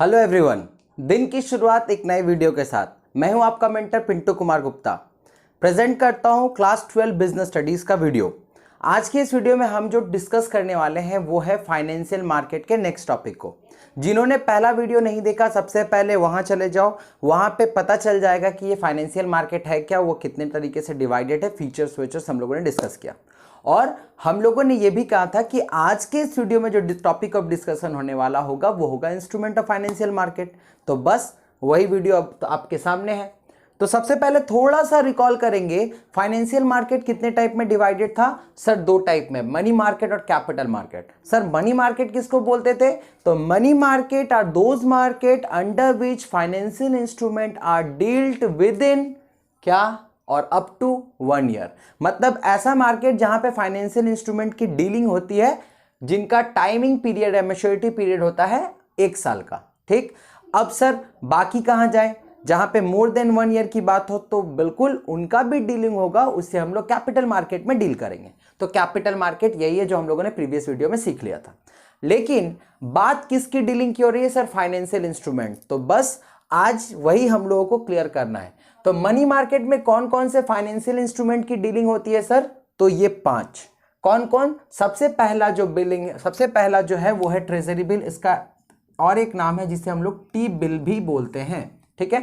Hello everyone, दिन की शुरुआत एक नए वीडियो के साथ। मैं हूं आपका मेंटर पिंटू कुमार गुप्ता। प्रेजेंट करता हूं क्लास 12 बिजनेस स्टडीज का वीडियो। आज के इस वीडियो में हम जो डिस्कस करने वाले हैं वो है फाइनेंशियल मार्केट के नेक्स्ट टॉपिक को। जिन्होंने पहला वीडियो नहीं देखा सबसे पहले वहां चले जाओ, वहां पे पता चल जाएगा कि ये फाइनेंशियल मार्केट है क्या, वो कितने तरीके से डिवाइडेड है, फीचर्स वीचर्स हम लोगों ने डिस्कस किया। और हम लोगों ने ये भी कहा था कि आज के इस वीडियो में जो टॉपिक ऑफ डिस्कशन होने वाला होगा वो होगा इंस्ट्रूमेंट ऑफ फाइनेंशियल मार्केट। तो बस वही वीडियो अब तो आपके सामने है। तो सबसे पहले थोड़ा सा रिकॉल करेंगे, फाइनेंशियल मार्केट कितने टाइप में डिवाइडेड था सर? दो टाइप में, मनी मार्केट और capital market. Sir money market किसको बोलते थे? तो money market are those market under which financial instrument are dealt with in क्या और अप टू 1 ईयर। मतलब ऐसा मार्केट जहां पे फाइनेंशियल इंस्ट्रूमेंट की डीलिंग होती है जिनका टाइमिंग पीरियड है, मैच्योरिटी पीरियड होता है 1 साल का। ठीक, अब सर बाकी कहां जाए? जहां पे मोर देन 1 ईयर की बात हो तो बिल्कुल उनका भी डीलिंग होगा, उससे हम लोग कैपिटल मार्केट में डील करेंगे। तो कैपिटल मार्केट यही है जो हम लोगों ने प्रीवियस वीडियो में सीख लिया था। लेकिन बात किसकी डीलिंग की हो रही है सर? Financial instrument. तो बस आज वही हम लोगों को क्लियर करना है। तो मनी मार्केट में कौन कौन से फाइनेंशियल इंस्ट्रूमेंट की डीलिंग होती है सर? तो ये 5। कौन कौन? सबसे पहला जो है वो है ट्रेजरी बिल। इसका और एक नाम है जिसे हम लोग टी बिल भी बोलते हैं। ठीक है,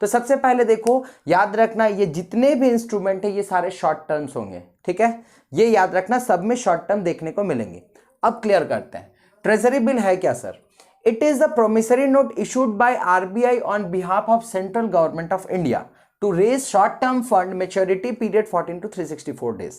तो सबसे पहले देखो, याद रखना ये जितने भी इंस्ट्रूमेंट है ये सारे शॉर्ट टर्म्स होंगे। ठीक है, ये याद रखना, सब में शॉर्ट टर्म देखने को मिलेंगे। अब क्लियर करते हैं, ट्रेजरी बिल है क्या sir? It is the promissory note issued by RBI on behalf of Central Government of India to raise short-term fund maturity period 14 to 364 days।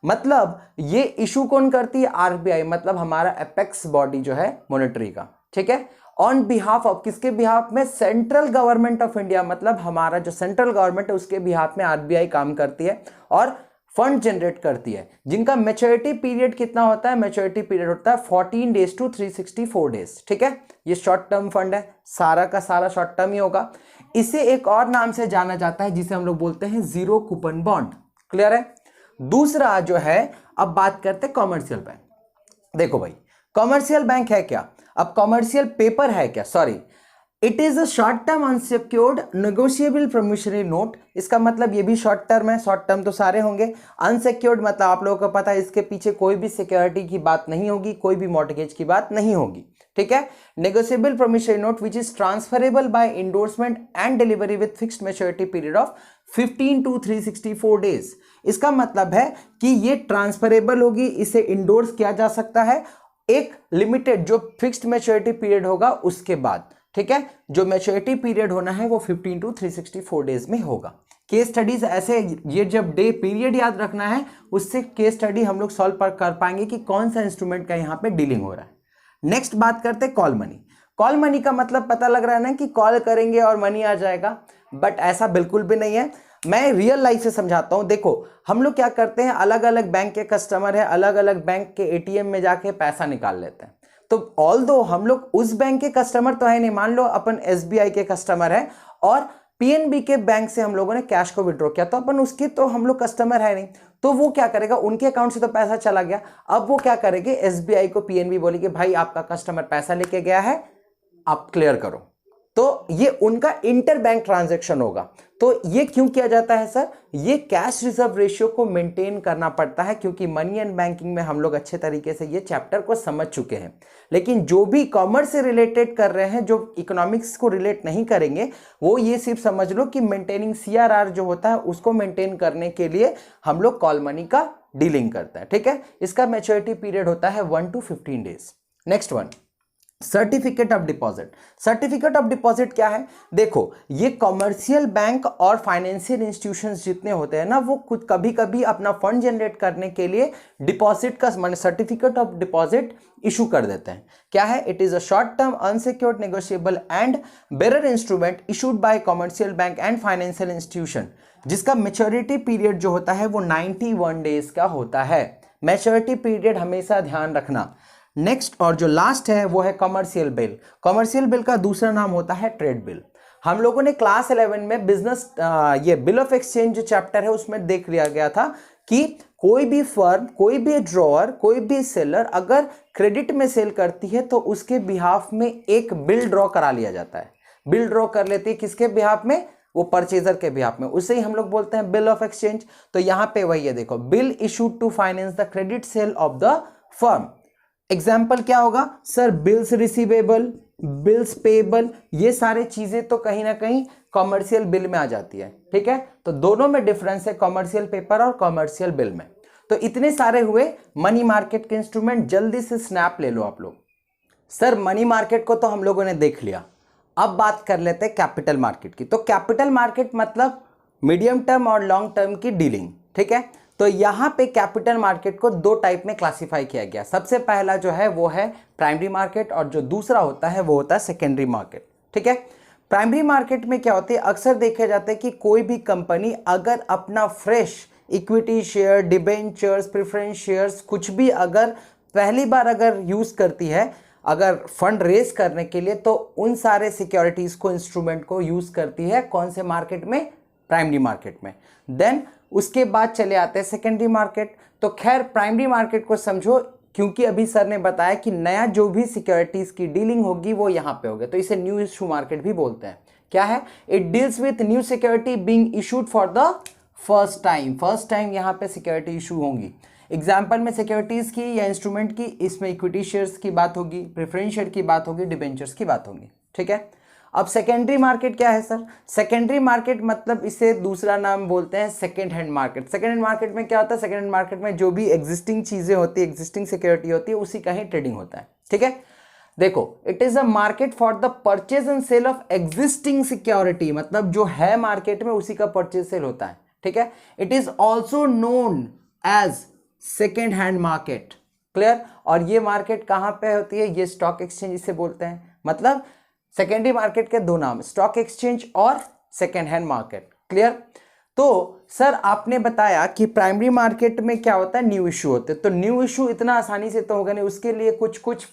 मतलब ये इशू कौन करती है? RBI, मतलब हमारा एपेक्स बॉडी जो है मॉनेटरी का। ठीक है, ऑन बिहाफ ऑफ, किसके बिहाफ में? सेंट्रल गवर्नमेंट ऑफ इंडिया, मतलब हमारा जो सेंट्रल गवर्नमेंट है उसके बिहाफ में RBI काम करती है और फंड जनरेट करती है, जिनका मैच्योरिटी पीरियड कितना होता है? मैच्योरिटी पीरियड होता है 14 डेज टू 364 डेज। ठीक है, ये शॉर्ट टर्म फंड है, सारा का सारा शॉर्ट टर्म ही होगा। इसे एक और नाम से जाना जाता है जिसे हम लोग बोलते हैं जीरो कूपन बॉन्ड। क्लियर है? दूसरा जो है, अब बात करते हैं कॉमर्शियल बैंक। देखो भाई, कॉमर्शियल बैंक है क्या? अब कॉमर्शियल पेपर है क्या? Sorry, it is a short term unsecured negotiable promissory note. इसका मतलब ये भी शॉर्ट टर्म है, शॉर्ट टर्म तो सारे होंगे। अनसिक्योर्ड मतलब आप लोगों को पता है इसके पीछे कोई भी सिक्योरिटी की बात नहीं होगी, कोई भी मॉर्टगेज की बात नहीं होगी। ठीक है, negotiable promissory note which is transferable by endorsement and delivery with fixed maturity period of 15 to 364 days. इसका मतलब है कि ये ट्रांसफरेबल होगी, इसे इंडोर्स किया जा सकता है एक लिमिटेड जो फिक्स्ड मैच्योरिटी पीरियड होगा उसके बाद। ठीक है, जो मैच्योरिटी पीरियड होना है वो 15 टू 364 डेज में होगा। केस स्टडीज ऐसे, ये जब डे पीरियड याद रखना है उससे केस स्टडी हम लोग सॉल्व कर पाएंगे कि कौन सा इंस्ट्रूमेंट का यहाँ पे डीलिंग हो रहा है। नेक्स्ट बात करते हैं कॉल मनी। कॉल मनी का मतलब पता लग रहा है ना कि कॉल करेंगे और मनी आ जाएगा, बट ऐसा बिल्कुल भी नहीं है। मैं रियल लाइफ से समझाता हूं। देखो हम लोग क्या करते हैं, अलग अलग बैंक के कस्टमर है, अलग अलग बैंक के एटीएम में जाके पैसा निकाल लेते हैं। तो ऑल दो हम लोग उस बैंक के कस्टमर तो है नहीं, मान लो अपन एसबीआई के कस्टमर है और पीएनबी के बैंक से हम लोगों ने कैश को विड्रॉ किया, तो अपन उसके तो हम लोग कस्टमर है नहीं। तो वो क्या करेगा, उनके अकाउंट से तो पैसा चला गया, अब वो क्या करेंगे, एसबीआई को पीएनबी बोलेगी भाई आपका कस्टमर पैसा लेके गया है, आप क्लियर करो। तो ये उनका इंटर बैंक ट्रांजैक्शन होगा। तो ये क्यों किया जाता है सर? ये कैश रिजर्व रेशियो को मेंटेन करना पड़ता है, क्योंकि मनी एंड बैंकिंग में हम लोग अच्छे तरीके से ये चैप्टर को समझ चुके हैं। लेकिन जो भी कॉमर्स से रिलेटेड कर रहे हैं, जो इकोनॉमिक्स को रिलेट नहीं करेंगे, वो ये सिर्फ समझ लो कि मेंटेनिंग सीआरआर जो होता है उसको मेंटेन करने के लिए हम लोग कॉल मनी का डीलिंग करते हैं। ठीक है, इसका मैच्योरिटी पीरियड होता है 1 to 15 days. Next one, certificate of deposit. Certificate of deposit क्या है? देखो ये कॉमर्शियल बैंक और फाइनेंशियल इंस्टीट्यूशंस जितने होते हैं ना, वो खुद कभी कभी अपना फंड जनरेट करने के लिए डिपॉजिट का माने सर्टिफिकेट ऑफ डिपॉजिट इशू कर देते हैं। क्या है? It is a short term unsecured negotiable and bearer instrument issued by commercial bank and financial institution, जिसका मैच्योरिटी पीरियड जो होता है वो 91 डेज का होता है। मैच्योरिटी पीरियड हमेशा ध्यान रखना। नेक्स्ट और जो लास्ट है वो है कमर्शियल बिल। कमर्शियल बिल का दूसरा नाम होता है ट्रेड बिल। हम लोगों ने क्लास 11 में बिजनेस ये बिल ऑफ एक्सचेंज जो चैप्टर है उसमें देख लिया गया था कि कोई भी फर्म, कोई भी ड्रॉअर, कोई भी सेलर अगर क्रेडिट में सेल करती है तो उसके बिहाफ में एक बिल ड्रॉ करा लिया जाता है। बिल ड्रॉ कर लेती है किसके बिहाफ में? वो परचेजर के बिहाफ में। उसे ही हम लोग बोलते हैं बिल ऑफ एक्सचेंज। तो यहां पे वही है, देखो, bill issued to finance the credit sale of the firm. Example क्या होगा sir? Bills receivable, bills payable, ये सारे चीजें तो कहीं ना कहीं कॉमर्शियल बिल में आ जाती है। ठीक है, तो दोनों में डिफरेंस है, कॉमर्शियल पेपर और कॉमर्शियल बिल में। तो इतने सारे हुए मनी मार्केट के इंस्ट्रूमेंट। जल्दी से स्नैप ले लो आप लोग। सर मनी मार्केट को तो हम लोगों ने देख लिया, अब बात कर लेते हैं कैपिटल मार्केट की। तो कैपिटल मार्केट मतलब मीडियम टर्म और लॉन्ग टर्म की डीलिंग। ठीक है, तो यहां पे कैपिटल मार्केट को दो टाइप में क्लासिफाई किया गया। सबसे पहला जो है वो है प्राइमरी मार्केट, और जो दूसरा होता है वो होता है सेकेंडरी मार्केट। ठीक है, प्राइमरी मार्केट में क्या होती है, अक्सर देखे जाते हैं कि कोई भी कंपनी अगर अपना fresh equity share, debentures, preference shares कुछ भी अगर पहली बार अगर यूज करती है, अगर फंड रेज करने के लिए, तो उन सारे सिक्योरिटीज को, इंस्ट्रूमेंट को यूज करती है कौन से मार्केट में? प्राइमरी मार्केट में। देन उसके बाद चले आते हैं सेकेंडरी मार्केट। तो खैर प्राइमरी मार्केट को समझो, क्योंकि अभी सर ने बताया कि नया जो भी सिक्योरिटीज की डीलिंग होगी वो यहां पे होगी, तो इसे न्यू इशू मार्केट भी बोलते हैं। क्या है? It deals with new security being issued for the first time. First time यहां पे सिक्योरिटी इशू होंगी। एग्जाम्पल में सिक्योरिटीज की या इंस्ट्रूमेंट की, इसमें इक्विटी शेयर्स की बात होगी, प्रेफरेंस शेयर की बात होगी, डिबेंचर्स की बात होगी। ठीक है, अब सेकेंडरी मार्केट क्या है सर? सेकेंडरी मार्केट मतलब इसे दूसरा नाम बोलते हैं second hand market. Second hand market में क्या होता है? सेकेंड हैंड मार्केट में जो भी एग्जिस्टिंग चीजें होती है, एग्जिस्टिंग सिक्योरिटी होती है, उसी का ही ट्रेडिंग होता है। ठीक है, देखो, it is a market for the purchase and sale of existing security, मतलब जो है मार्केट में उसी का परचेज सेल होता है। ठीक है, it is also known as second hand market. Clear? और ये मार्केट कहां पे होती है? ये स्टॉक एक्सचेंज इसे बोलते हैं। मतलब सेकेंडरी मार्केट के दो नाम, स्टॉक एक्सचेंज और सेकेंड हैंड मार्केट। क्लियर? तो सर आपने बताया कि प्राइमरी मार्केट में क्या होता है? न्यू इशू होते हैं। तो न्यू इशू इतना आसानी से तो होगा नहीं, उसके लिए कुछ कुछ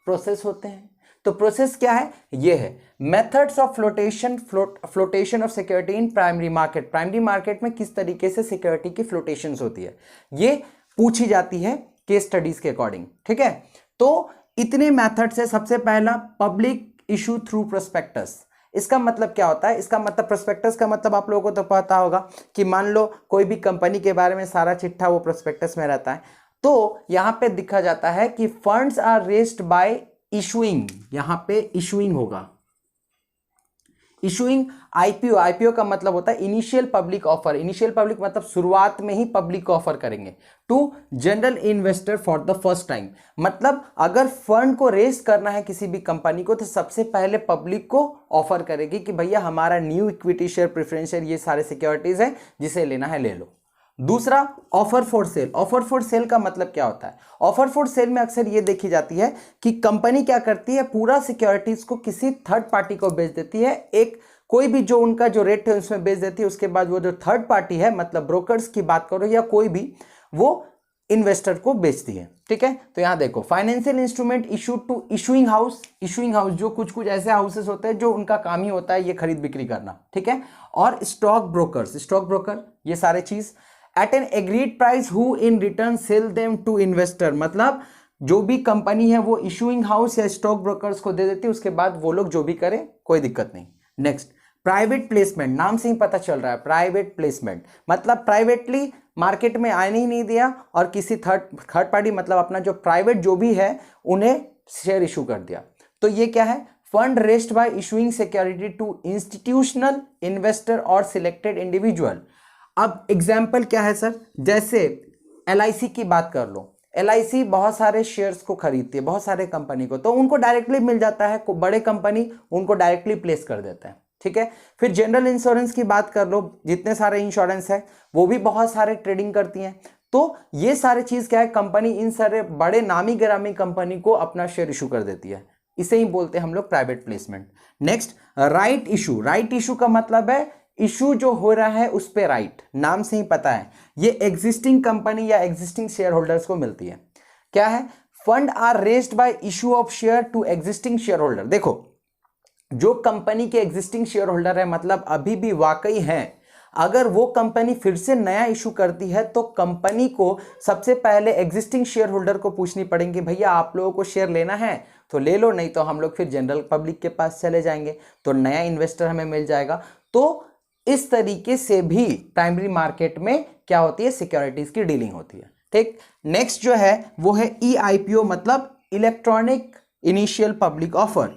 प्रोसेस होते हैं। तो प्रोसेस क्या है? ये है methods of flotation of security in primary market. Primary market में किस तरीके से सिक्योरिटी की फ्लोटेशंस होती है, ये पूछी जाती है केस स्टडीज के अकॉर्डिंग। ठीक है, तो इतने मेथड्स है। सबसे पहला पब्लिक इशू थ्रू प्रोस्पेक्टस। इसका मतलब क्या होता है? इसका मतलब प्रोस्पेक्टस का मतलब आप लोगों को तो पता होगा कि मान लो कोई भी कंपनी के बारे में सारा चिट्ठा वो प्रोस्पेक्टस में रहता है। तो यहां पे दिखा जाता है कि funds are raised by issuing, यहां पे इशूइंग होगा, इशूइंग आईपीओ। आईपीओ का मतलब होता है initial public offer. Initial public मतलब शुरुआत में ही पब्लिक ऑफर करेंगे to general investor for the first time. मतलब अगर फंड को रेज करना है किसी भी कंपनी को, तो सबसे पहले पब्लिक को ऑफर करेगी कि भैया हमारा new equity share, preference share, ये सारे सिक्योरिटीज है, जिसे लेना है ले लो। दूसरा offer for sale. Offer for sale का मतलब क्या होता है? ऑफर फॉर सेल में अक्सर ये देखी जाती है कि कंपनी क्या करती है, पूरा सिक्योरिटीज को किसी थर्ड पार्टी को बेच देती है। एक कोई भी जो उनका जो रेट है उसमें बेच देती है। उसके बाद वो जो थर्ड पार्टी है, मतलब ब्रोकर्स की बात करो या कोई भी, वो इन्वेस्टर को बेचती है। ठीक है, तो यहां देखो financial instrument issued to issuing house. Issuing house जो कुछ कुछ ऐसे हाउसेस होते हैं जो उनका काम ही होता है ये खरीद बिक्री करना। ठीक है, और स्टॉक ब्रोकर्स, स्टॉक ब्रोकर, ये सारे चीज at an agreed price who in return sell them to investor. मतलब जो भी कंपनी है वो इशूइंग हाउस या स्टॉक ब्रोकर्स को दे देती है, उसके बाद वो लोग जो भी करें कोई दिक्कत नहीं। Next private placement. नाम से ही पता चल रहा है प्राइवेट प्लेसमेंट मतलब प्राइवेटली मार्केट में आने ही नहीं दिया और किसी थर्ड पार्टी, मतलब अपना जो प्राइवेट जो भी है उन्हें शेयर इशू कर दिया। तो ये क्या है? Fund raised by issuing security to institutional investor और सिलेक्टेड इंडिविजुअल। अब एग्जाम्पल क्या है सर? जैसे LIC की बात कर लो। LIC बहुत सारे शेयर्स को खरीदती है, बहुत सारे कंपनी को, तो उनको डायरेक्टली मिल जाता है। बड़े कंपनी उनको डायरेक्टली प्लेस कर देते हैं। ठीक है, फिर जनरल इंश्योरेंस की बात कर लो, जितने सारे इंश्योरेंस है वो भी बहुत सारे ट्रेडिंग करती हैं। तो ये सारे चीज क्या है? कंपनी इन सारे बड़े नामी गिरामी कंपनी को अपना शेयर इशू कर देती है। इसे ही बोलते हैं हम लोग private placement. Next right issue. Right issue का मतलब है इशू जो हो रहा है उस पे राइट, नाम से ही पता है ये एग्जिस्टिंग कंपनी या एग्जिस्टिंग शेयर होल्डर्स को मिलती है। क्या है? Fund are raised by issue of share to existing share holder. देखो जो कंपनी के एग्जिस्टिंग शेयर होल्डर है, मतलब अभी भी वाकई हैं, अगर वो कंपनी फिर से नया इशू करती है तो कंपनी को सबसे पहले एग्जिस्टिंग शेयर होल्डर को पूछनी पड़ेंगे, भैया आप लोगों को शेयर लेना है तो ले लो, नहीं तो हम लोग फिर जनरल पब्लिक के पास चले जाएंगे, तो नया इन्वेस्टर हमें मिल जाएगा। तो इस तरीके से भी प्राइमरी मार्केट में क्या होती है, सिक्योरिटीज की डीलिंग होती है। ठीक, नेक्स्ट जो है वो है EIPO, मतलब electronic initial public offer.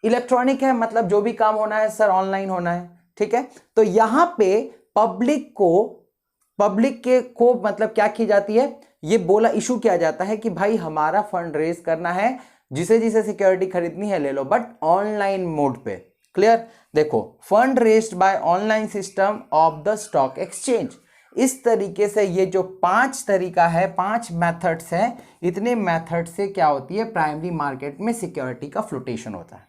Electronic है मतलब जो भी काम होना है सर ऑनलाइन होना है, ठीक है। तो यहां पे पब्लिक को मतलब क्या की जाती है, ये बोला इशू किया जाता है कि भाई हमारा फंड रेज करना है, जिसे जिसे सिक्योरिटी खरीदनी है ले लो, बट ऑनलाइन मोड पे। क्लियर, देखो, fund raised by online system of the stock exchange. इस तरीके से ये जो 5 तरीका है, 5 मेथड्स हैं, इतने मेथड से क्या होती है, प्राइमरी मार्केट में सिक्योरिटी का फ्लोटेशन होता है।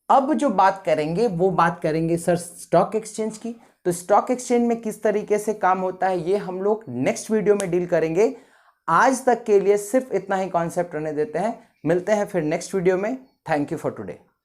अब जो बात करेंगे वो बात करेंगे सर स्टॉक एक्सचेंज की। तो स्टॉक एक्सचेंज में किस तरीके से काम होता है ये हम लोग नेक्स्ट वीडियो में डील करेंगे। आज तक के लिए सिर्फ इतना ही कॉन्सेप्ट रहने देते हैं, मिलते हैं फिर नेक्स्ट वीडियो में। Thank you for today.